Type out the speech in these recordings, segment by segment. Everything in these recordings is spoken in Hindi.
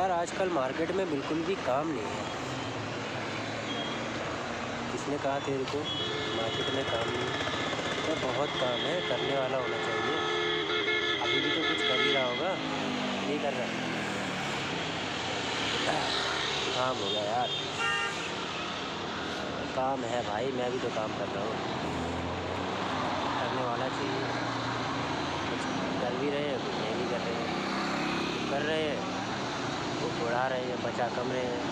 यार आजकल मार्केट में बिल्कुल भी काम नहीं है। किसने कहा तेरे को मार्केट में काम नहीं है? तो बहुत काम है, करने वाला होना चाहिए। अभी भी तो कुछ कर ही रहा होगा, नहीं कर रहा? काम हो गया यार, काम है भाई, मैं भी तो काम कर रहा हूँ। करने वाला चाहिए। कुछ कर भी रहे हैं, कुछ नहीं भी कर रहे हैं। कर रहे हैं वो उड़ा रहे हैं, बचा कम रहे हैं,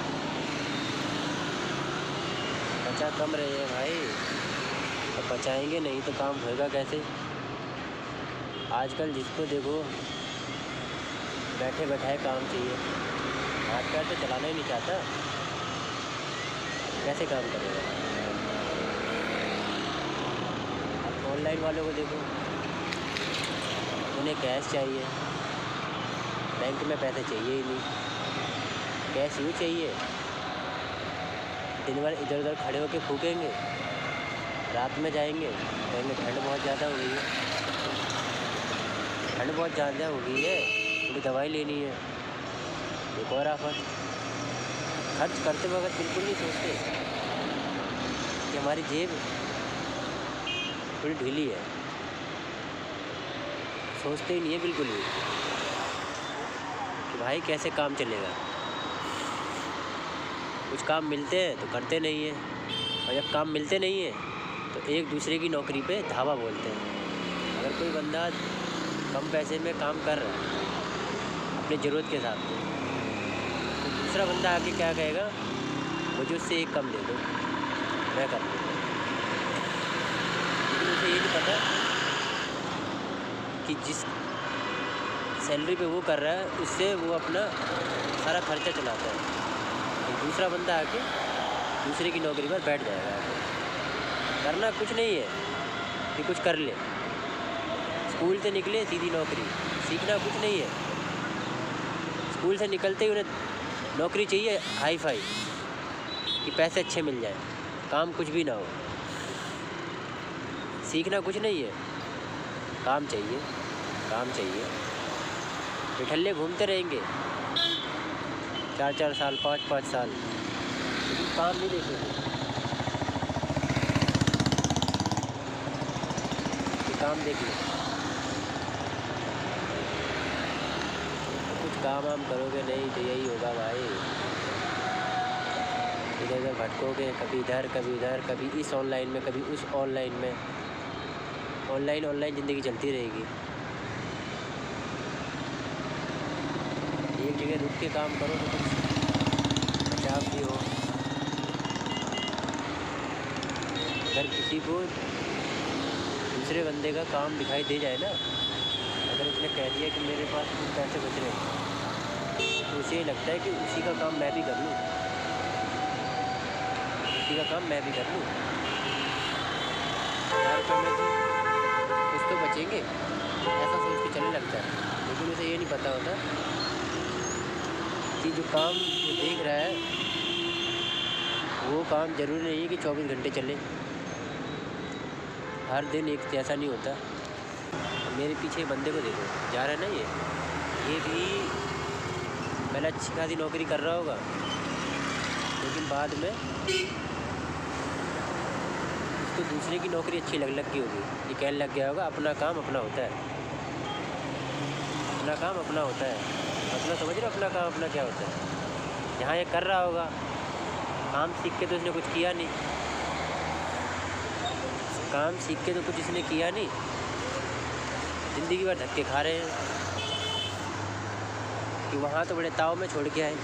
बचा कम रहे हैं भाई। तो बचाएंगे नहीं तो काम होएगा कैसे? आजकल जिसको देखो बैठे बैठाए काम चाहिए, हाथ पैर तो चलाना ही नहीं चाहता, कैसे काम करेगा? अब ऑनलाइन वालों को देखो, उन्हें कैश चाहिए, बैंक में पैसे चाहिए ही नहीं। कैश यूँ चाहिए, दिन भर इधर उधर खड़े होकर फूकेंगे, रात में जाएंगे कहेंगे ठंड बहुत ज़्यादा हो गई है, ठंड बहुत ज़्यादा हो गई है, थोड़ी दवाई लेनी है। एक और आफत, खर्च करते वक्त बिल्कुल नहीं सोचते कि हमारी जेब थोड़ी ढीली है, सोचते ही नहीं है बिल्कुल भी कि भाई कैसे काम चलेगा। कुछ काम मिलते हैं तो करते नहीं हैं, और जब काम मिलते नहीं हैं तो एक दूसरे की नौकरी पे धावा बोलते हैं। अगर कोई बंदा कम पैसे में काम कर रहा है अपनी ज़रूरत के हिसाब से, तो दूसरा बंदा आके क्या कहेगा, मुझे उससे एक कम दे दो, मैं कर लूँगा। लेकिन उसे ये नहीं पता कि जिस सैलरी पे वो कर रहा है उससे वो अपना सारा खर्चा चलाता है। दूसरा बंदा आके दूसरे की नौकरी पर बैठ जाएगा। करना कुछ नहीं है कि कुछ कर ले, स्कूल से निकले सीधी नौकरी, सीखना कुछ नहीं है। स्कूल से निकलते ही उन्हें नौकरी चाहिए हाई फाई, कि पैसे अच्छे मिल जाए, काम कुछ भी ना हो। सीखना कुछ नहीं है, काम चाहिए, काम चाहिए। बिठल्ले घूमते रहेंगे 4-4 साल, 5-5 साल, लेकिन काम नहीं देखेंगे कि काम देख लो। कुछ काम वाम करोगे नहीं तो यही होगा भाई, इधर उधर भटकोगे, कभी इधर कभी उधर, कभी इस ऑनलाइन में कभी उस ऑनलाइन में, ऑनलाइन ज़िंदगी चलती रहेगी। एक जगह रुक के काम करो तो कुछ बचाव भी हो। अगर किसी को दूसरे बंदे का काम दिखाई दे जाए ना, अगर उसने कह दिया कि मेरे पास कुछ पैसे बच रहे हैं, तो उसे ये लगता है कि उसी का काम मैं भी कर लूँ, उसी का काम मैं भी कर लूँ। 1000 रुपये में तो कुछ तो बचेंगे, ऐसा सोच के चलने लगता है। लेकिन उसे ये नहीं पता होता कि जो काम वो देख रहा है वो काम ज़रूरी नहीं है कि 24 घंटे चले, हर दिन एक जैसा नहीं होता। मेरे पीछे बंदे को देखो, जा रहा है ना, ये भी पहले अच्छी खासी नौकरी कर रहा होगा, लेकिन बाद में उसको दूसरे की नौकरी अच्छी लग गई होगी। ये कहने लग गया होगा अपना काम अपना होता है, अपना काम अपना होता है। मतलब समझ रहे हो अपना काम अपना क्या होता है? यहाँ ये कर रहा होगा काम सीख के, तो इसने कुछ किया नहीं, काम सीख के तो कुछ इसने किया नहीं, ज़िंदगी भर धक्के खा रहे हैं कि वहाँ तो बड़े ताव में छोड़ के आए,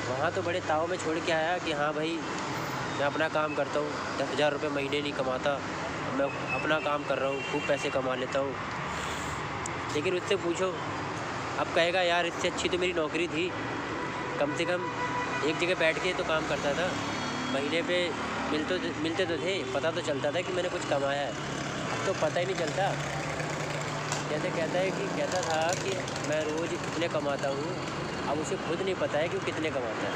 वहाँ तो बड़े ताव में छोड़ के आया कि हाँ भाई मैं अपना काम करता हूँ, 10,000 रुपये महीने नहीं कमाता, मैं अपना काम कर रहा हूँ, खूब पैसे कमा लेता हूँ। लेकिन उससे पूछो, अब कहेगा यार इससे अच्छी तो मेरी नौकरी थी, कम से कम एक जगह बैठ के तो काम करता था, महीने पे मिलते तो थे, पता तो चलता था कि मैंने कुछ कमाया है। अब तो पता ही नहीं चलता। जैसे कहता था कि मैं रोज़ इतने कमाता हूँ, अब उसे खुद नहीं पता है कि वो कितने कमाता है।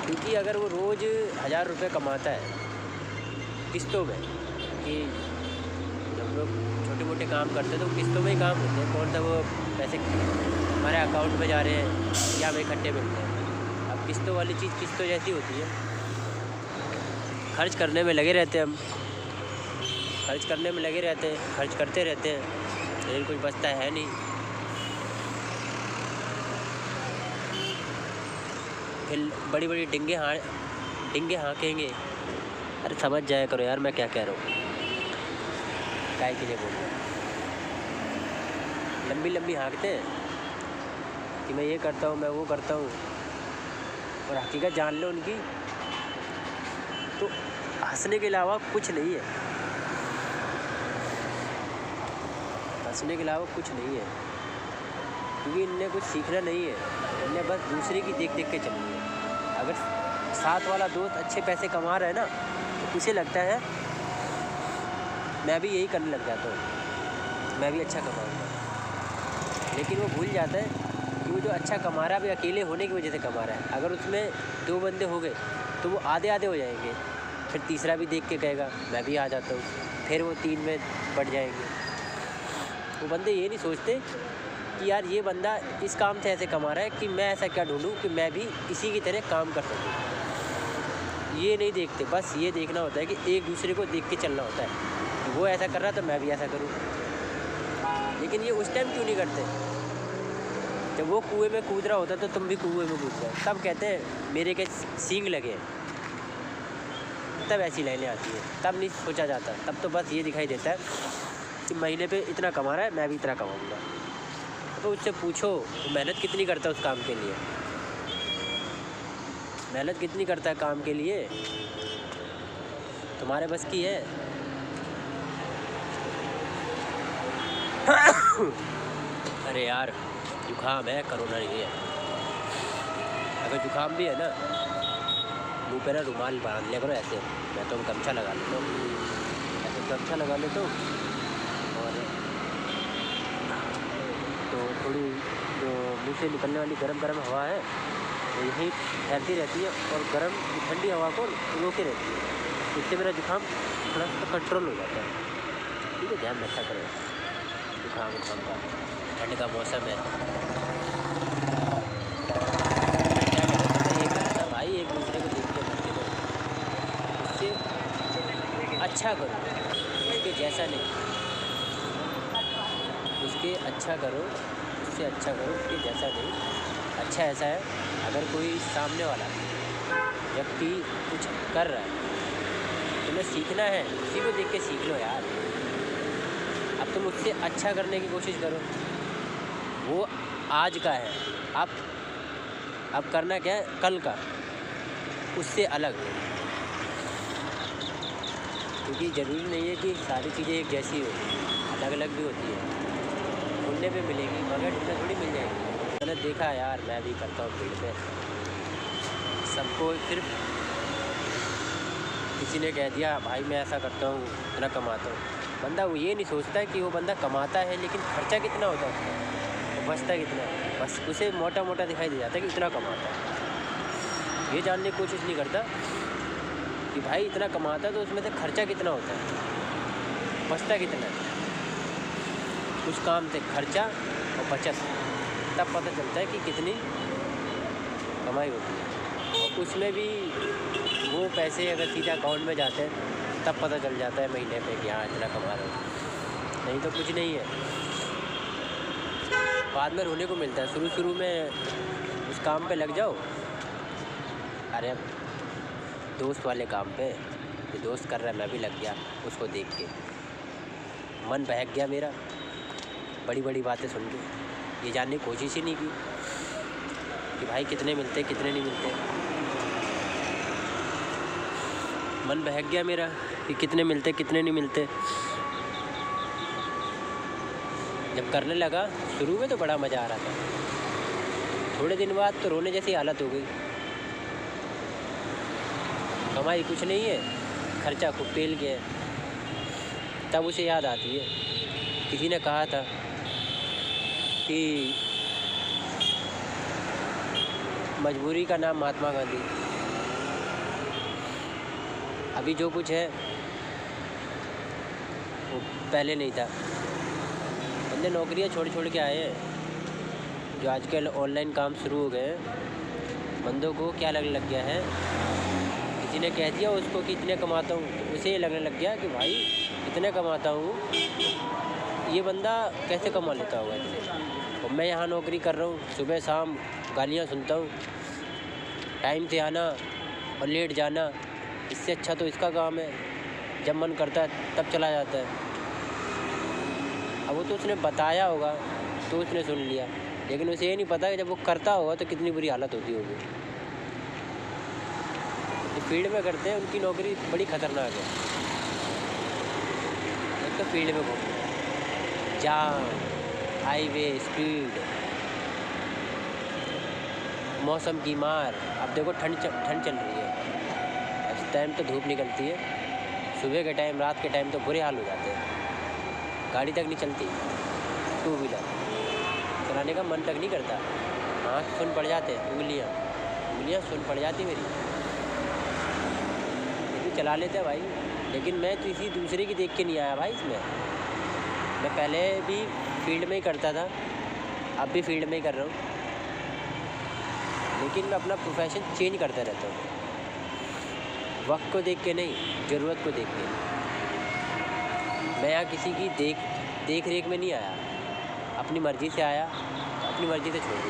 क्योंकि अगर वो रोज़ 1000 रुपये कमाता है किस्तों में, कि जब लोग छोटे मोटे काम करते हैं तो किस्तों में ही काम होते हैं, कौन सा वो पैसे हमारे अकाउंट में जा रहे हैं या हमें इकट्ठे मिलते हैं। अब किस्तों वाली चीज़ किस्तों जैसी होती है, खर्च करने में लगे रहते हैं हम, खर्च करने में लगे रहते हैं, खर्च करते रहते हैं, लेकिन कुछ बचता है नहीं। फिर बड़ी बड़ी डिंगे हाँकेंगे। अरे समझ जाया करो यार मैं क्या कह रहा हूँ, काय के लिए बोल रहा हूँ। लंबी लंबी हाँकते हैं कि मैं ये करता हूँ, मैं वो करता हूँ, और हकीकत जान लो उनकी तो हंसने के अलावा कुछ नहीं है, हंसने के अलावा कुछ नहीं है। क्योंकि इनने कुछ सीखना नहीं है, इनने बस दूसरे की देख देख के चलनी है। अगर साथ वाला दोस्त अच्छे पैसे कमा रहा है ना, तो उसे लगता है मैं भी यही करने लग जाता हूँ, मैं भी अच्छा कमाऊँगा। लेकिन वो भूल जाता है कि वो जो अच्छा कमा रहा है वो अकेले होने की वजह से कमा रहा है। अगर उसमें 2 बंदे हो गए तो वो आधे आधे हो जाएंगे, फिर तीसरा भी देख के कहेगा मैं भी आ जाता हूँ, फिर वो 3 में बढ़ जाएंगे। वो बंदे ये नहीं सोचते कि यार ये बंदा इस काम से ऐसे कमा रहा है कि मैं ऐसा क्या ढूंढूं कि मैं भी इसी की तरह काम कर सकूं। ये नहीं देखते, बस ये देखना होता है कि एक दूसरे को देख के चलना होता है कि वो ऐसा कर रहा तो मैं भी ऐसा करूं। लेकिन ये उस टाइम क्यों नहीं करते? जब वो कुएं में कूद रहा होता तो तुम भी कुएं में कूद जाओ। तब कहते हैं मेरे के सींग लगे हैं, तब ऐसी लाइनें आती हैं। तब नहीं सोचा जाता, तब तो बस ये दिखाई देता है कि महीने पे इतना कमा रहा है, मैं भी इतना कमाऊँगा। तो उससे पूछो वो मेहनत कितनी करता है उस काम के लिए, मेहनत कितनी करता है काम के लिए, तुम्हारे बस की है? अरे यार जुकाम है, कोरोना नहीं है। अगर जुकाम भी है ना, मुँह पे ना रुमाल बांध लिया करो ऐसे, मैं तो गमछा लगा लेता हूँ, ऐसे गमछा लगा लेता हूँ। और तो थोड़ी जो मुँह से निकलने वाली गरम हवा है वो यहीं फैलती रहती है और ठंडी हवा को रोके रहती है। इससे मेरा जुकाम थोड़ा सा कंट्रोल हो जाता है। ठीक है, ध्यान रखा करो जुकाम का, ठंड का मौसम है। भाई एक दूसरे को देख के मत करो, उससे अच्छा करो, उसके जैसा नहीं, उसके अच्छा करो, उससे अच्छा करो, उसके जैसा नहीं। अच्छा ऐसा है, अगर कोई सामने वाला व्यक्ति कुछ कर रहा है तुम्हें सीखना है, उसी को देख के सीख लो यार। अब तुम उससे अच्छा करने की कोशिश करो, वो आज का है, अब करना क्या है कल का, उससे अलग। क्योंकि ज़रूरी नहीं है कि सारी चीज़ें एक जैसी हो, अलग अलग भी होती है। सुनने पे मिलेगी मगर इसमें थोड़ी मिल जाएगी। मैंने देखा यार, मैं भी करता हूँ भीड़ पे, सबको सिर्फ किसी ने कह दिया भाई मैं ऐसा करता हूँ, इतना कमाता हूँ। बंदा वो ये नहीं सोचता है कि वो बंदा कमाता है लेकिन खर्चा कितना होता है, तो बचता कितना है। बस उसे मोटा मोटा दिखाई दे जाता है कि इतना कमाता है। ये जानने की कोशिश नहीं करता कि भाई इतना कमाता है तो उसमें से खर्चा कितना होता है, बचता कितना है। उस काम से खर्चा और बचत तब पता चलता है कि कितनी कमाई होती है। और उसमें भी वो पैसे अगर सीधा अकाउंट में जाते हैं तब पता चल जाता है महीने पे कि हाँ इतना कमा रहे हो, नहीं तो कुछ नहीं है। बाद में रोने को मिलता है। शुरू में उस काम पे लग जाओ, अरे अब दोस्त वाले काम पे ये दोस्त कर रहा है मैं भी लग गया, उसको देख के मन बहक गया मेरा, बड़ी बड़ी बातें सुन के। ये जानने की कोशिश ही नहीं की कि भाई कितने मिलते कितने नहीं मिलते। मन बहक गया मेरा कि कितने मिलते कितने नहीं मिलते। जब करने लगा शुरू में तो बड़ा मज़ा आ रहा था, थोड़े दिन बाद तो रोने जैसी हालत हो गई। कमाई कुछ नहीं है, खर्चा खूब पेल गया। तब उसे याद आती है, किसी ने कहा था कि मजबूरी का नाम महात्मा गांधी। अभी जो कुछ है वो पहले नहीं था। बंदे नौकरियां छोड़ छोड़ के आए हैं, जो आजकल ऑनलाइन काम शुरू हो गए हैं, बंदों को क्या लगने लग गया है, किसी ने कह दिया उसको कि इतने कमाता हूँ, तो उसे ये लगने लग गया कि भाई इतने कमाता हूँ, ये बंदा कैसे कमा लेता होगा इतने। और मैं यहाँ नौकरी कर रहा हूँ, सुबह शाम गालियाँ सुनता हूँ, टाइम से आना और लेट जाना, इससे अच्छा तो इसका काम है, जब मन करता है तब चला जाता है। अब वो तो उसने बताया होगा तो उसने सुन लिया, लेकिन उसे ये नहीं पता कि जब वो करता होगा तो कितनी बुरी हालत होती होगी। जो फील्ड में करते हैं उनकी नौकरी बड़ी खतरनाक है। एक तो फील्ड में घूमना, जाम, हाईवे, स्पीड, मौसम की मार। अब देखो ठंड चल रही है, इस टाइम तो धूप निकलती है, सुबह के टाइम, रात के टाइम तो बुरे हाल हो जाते हैं, गाड़ी तक नहीं चलती, टू व्हीलर चलाने का मन तक नहीं करता, हाथ सुन पड़ जाते हैं, उंगलियां सुन पड़ जाती मेरी, लेकिन चला लेते हैं भाई। लेकिन मैं तो इसी दूसरे की देख के नहीं आया भाई इसमें, मैं पहले भी फील्ड में ही करता था, अब भी फील्ड में ही कर रहा हूँ, लेकिन मैं अपना प्रोफेशन चेंज करता रहता हूँ, वक्त को देख के नहीं, ज़रूरत को देख के। मैं यहाँ किसी की देख रेख में नहीं आया, अपनी मर्ज़ी से आया, अपनी मर्ज़ी से छोड़ दी।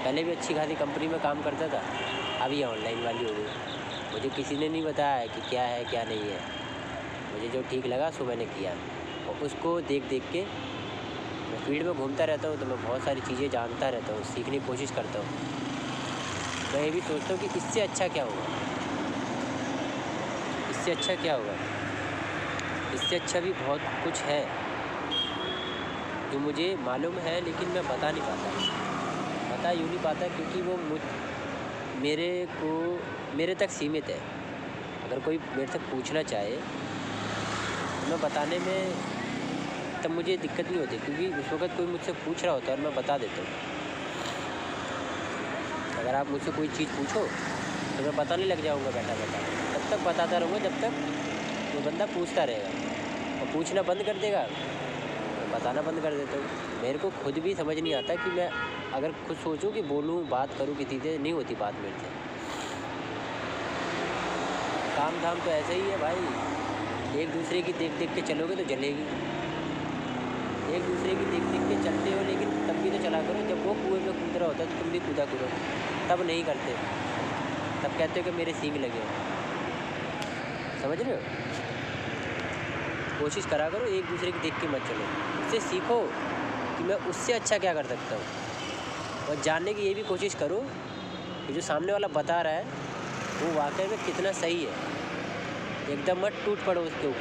पहले भी अच्छी खासी कंपनी में काम करता था, अब ये ऑनलाइन वाली हो गई। मुझे किसी ने नहीं बताया कि क्या है क्या नहीं है, मुझे जो ठीक लगा सो मैंने किया, और उसको देख के मैं फील्ड में घूमता रहता हूँ, तो मैं बहुत सारी चीज़ें जानता रहता हूँ, सीखने की कोशिश करता हूँ। मैं ये भी सोचता हूँ कि इससे अच्छा क्या होगा, इससे अच्छा क्या होगा, इससे अच्छा भी बहुत कुछ है जो मुझे मालूम है, लेकिन मैं बता नहीं यूँ नहीं पाता, क्योंकि वो मेरे तक सीमित है। अगर कोई मेरे से पूछना चाहे तो मैं बताने में तब मुझे दिक्कत नहीं होती, क्योंकि उस वक्त कोई मुझसे पूछ रहा होता है और मैं बता देता हूँ। अगर आप मुझसे कोई चीज़ पूछो तो मैं बताने लग जाऊँगा बैठा, तब तक बताता रहूँगा जब तक वो बंदा पूछता रहेगा, और पूछना बंद कर देगा, बताना बंद कर देता हूँ। मेरे को खुद भी समझ नहीं आता कि मैं अगर खुद सोचूं कि बोलूं, बात करूं किसी से, नहीं होती बात मेरे से। काम धाम तो ऐसे ही है भाई, एक दूसरे की देख के चलोगे तो जलेगी, एक दूसरे की देख के चलते हो, लेकिन तब भी तो चला करो। जब वो कुएं में कूद रहा होता है तो तुम भी कूदा करो, तब नहीं करते, तब कहते हो कि मेरे सींग लगे। समझ रहे हो? कोशिश करा करो, एक दूसरे की देख के मत चलो, उससे सीखो कि मैं उससे अच्छा क्या कर सकता हूँ, और जानने की ये भी कोशिश करो कि जो सामने वाला बता रहा है वो वाकई में कितना सही है। एकदम मत टूट पड़ो उसके ऊपर।